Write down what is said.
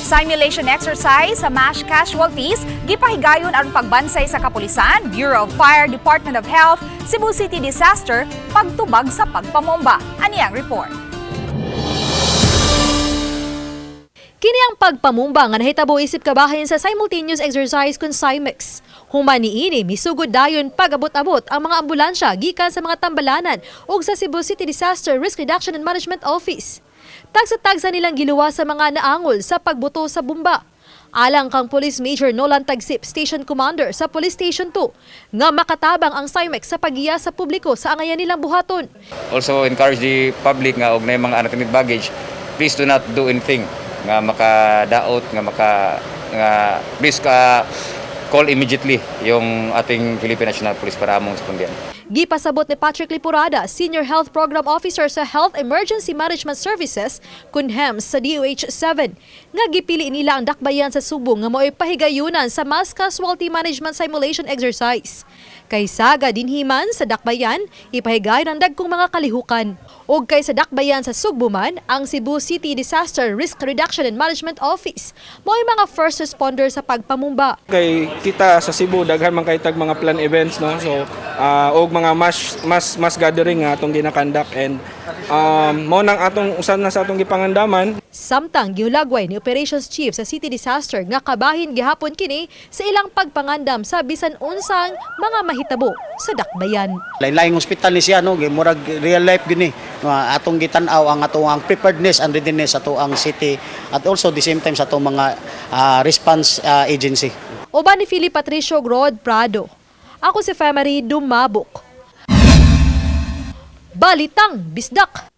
Simulation exercise sa mass casualties, gipahigayon aron pagbansay sa kapulisan, Bureau of Fire, Department of Health, Cebu City Disaster, pagtubag sa pagpamomba. Ani ang report. Kini ang pagpamumba nga nahitabo isip kabahin sa simultaneous exercise kun SIMEX. Human niini misugod dayon pag-abot-abot ang mga ambulansya gikan sa mga tambalanan ug sa Cebu City Disaster Risk Reduction and Management Office. Tagsa-tagsa nilang giluwa sa mga naangol sa pagbuto sa bumba. Alang kang Police Major Nolan Tagsip, Station Commander sa Police Station 2, nga makatabang ang SIMEX sa paggiya sa publiko sa angayan nilang buhaton. Also encourage the public nga og na mga unattended baggage, please do not do anything nga makadaot nga please call immediately yung ating Philippine National Police para among respondihan. Gipasabot ni Patrick Lipurada, Senior Health Program Officer sa Health Emergency Management Services, KUNHEMS sa DOH-7, nga gipili nila ang dakbayan sa Subo nga mao'y pahigayunan sa Mass Casualty Management Simulation Exercise. Kay saga dinhiman sa dakbayan, ipahigayon ang dagkong mga kalihukan. O kay sa dakbayan sa Sugbuman, ang Cebu City Disaster Risk Reduction and Management Office, mao'y mga first responder sa pagpamumba. Kay kita sa Cebu daghan man kay tag mga plan events, no, so og mga mass gathering nga atong ginakandak, and mo nang atong usan na sa atong gipangandaman. Samtang giulagway ni Operations Chief sa City Disaster nga kabahin gihapon kini sa ilang pagpangandam sa bisan unsang mga mahitabo sa dakbayan. Lain-laing hospital ni siya, no, murag real life gini. Atong gitanaw ang atong preparedness and readiness ato ang city at also the same time sa atong mga response agency. Uban ni Philip Patricio Grod Prado. Ako si Femery Dumabok. Balitang Bisdak.